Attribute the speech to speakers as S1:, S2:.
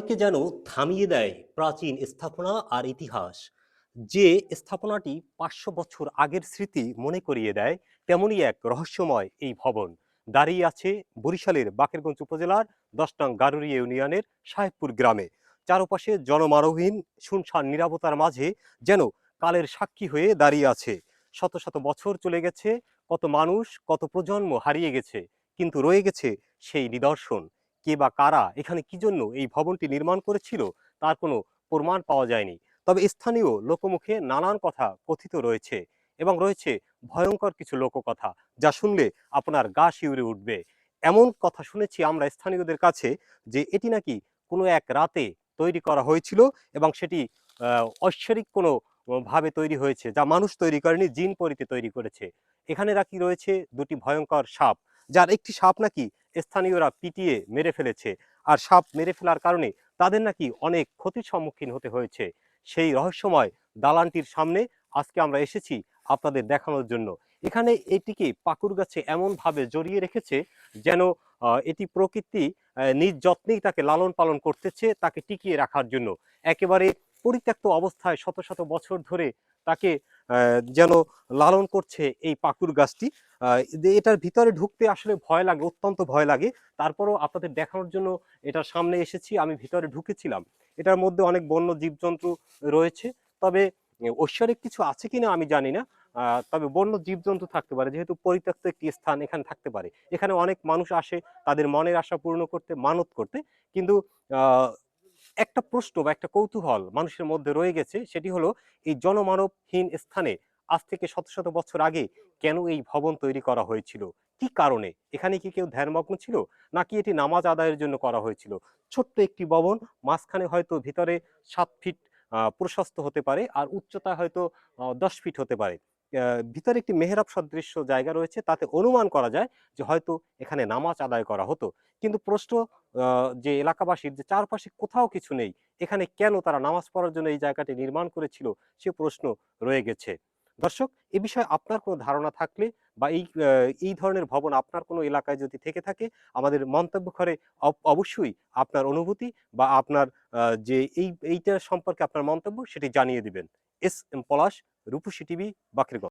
S1: হৃদয়কে যেন থামিয়ে দেয় প্রাচীন স্থাপনা আর ইতিহাস। যে স্থাপনাটি ৫০০ বছর আগের স্মৃতি মনে করিয়ে দেয়, তেমনই এক রহস্যময় এই ভবন। দাঁড়িয়ে আছে বরিশালের বাকেরগঞ্জ উপজেলার ১০ নং গারুরিয়া ইউনিয়নের সাহেবপুর গ্রামে। চারপাশে জনমানবহীন শুনশান নীরবতার মাঝে যেন কালের সাক্ষী হয়ে দাঁড়িয়ে আছে। শত শত বছর চলে গেছে, কত মানুষ, কত প্রজন্ম হারিয়ে গেছে, কিন্তু রয়ে গেছে সেই নিদর্শন। কে বা কারা এখানে কি জন্য এই ভবনটি নির্মাণ করেছিল তার কোনো প্রমাণ পাওয়া যায়নি। তবে স্থানীয় লোকমুখে নানান কথা কথিত রয়েছে এবং রয়েছে ভয়ঙ্কর কিছু লোককথা, যা শুনলে আপনার গা শিউরে উঠবে। এমন কথা শুনেছি আমরা স্থানীয়দের কাছে যে এটি নাকি কোনো এক রাতে তৈরি করা হয়েছিল এবং সেটি ঐশ্বরিক কোনো ভাবে তৈরি হয়েছে, যা মানুষ তৈরি করেনি, জিন পরিতে তৈরি করেছে। এখানে নাকি রয়েছে দুটি ভয়ঙ্কর সাপ, যার একটি সাপ নাকি স্থানীয়রা পিটিয়ে মেরে ফেলেছে। আর সাপ মেরে ফেলার কারণে তাদের নাকি অনেক ক্ষতির সম্মুখীন হতে হয়েছে। সেই রহস্যময় দালানটির সামনে আজকে আমরা এসেছি আপনাদের দেখানোর জন্য। এখানে এটিকে পাকুড় গাছে এমনভাবে জড়িয়ে রেখেছে যেন এটি প্রকৃতি নিজ যত্নেই তাকে লালন পালন করতেছে, তাকে টিকিয়ে রাখার জন্য। একেবারে পরিত্যক্ত অবস্থায় শত শত বছর ধরে তাকে যেন লালন করছে এই পাকুড় গাছটি। এটার ভিতরে ঢুকতে আসলে ভয় লাগে, অত্যন্ত ভয় লাগে। তারপরও আপনাদের দেখানোর জন্য এটার সামনে এসেছি। আমি ভিতরে ঢুকেছিলাম। এটার মধ্যে অনেক বন্য জীবজন্তু রয়েছে। তবে ঐশ্বরিক কিছু আছে কিনা আমি জানি না। তবে বন্য জীবজন্তু থাকতে পারে, যেহেতু পরিত্যক্ত একটি স্থান এখানে থাকতে পারে। এখানে অনেক মানুষ আসে তাদের মনের আশা পূর্ণ করতে, মানত করতে। কিন্তু আহ, একটা প্রশ্ন বা একটা কৌতূহল মানুষের মধ্যে রয়ে গেছে, সেটি হলো এই জনমানবহীন স্থানে আজ থেকে শত শত বছর আগে কেন এই ভবন তৈরি করা হয়েছিল, কি কারণে? এখানে কি কেউ ধ্যানমগ্ন ছিল, নাকি এটি নামাজ আদায়ের জন্য করা হয়েছিল? ছোট্ট একটি ভবন, মাঝখানে হয়তো ভিতরে ৭ ফিট প্রশস্ত হতে পারে আর উচ্চতা হয়তো ১০ ফিট হতে পারে। ভিতরে একটি মেহরাব সদৃশ্য জায়গা রয়েছে, তাতে অনুমান করা যায় যে হয়তো এখানে নামাজ আদায় করা হতো। কিন্তু প্রশ্ন যে এলাকাবাসীর, যে চারপাশে কোথাও কিছু নেই, এখানে কেন তারা নামাজ পড়ার জন্য এই জায়গাটি নির্মাণ করেছিল, সে প্রশ্ন রয়ে গেছে। দর্শক, এ বিষয়ে আপনার কোনো ধারণা থাকলে বা এই ধরনের ভবন আপনার কোনো এলাকায় যদি থেকে থাকে, আমাদের মন্তব্য করে অবশ্যই আপনার অনুভূতি বা আপনার যে এইটা সম্পর্কে আপনার মন্তব্য সেটি জানিয়ে দিবেন। এস এম পলাশ, রূপসী টিভি, বাকেরগঞ্জ।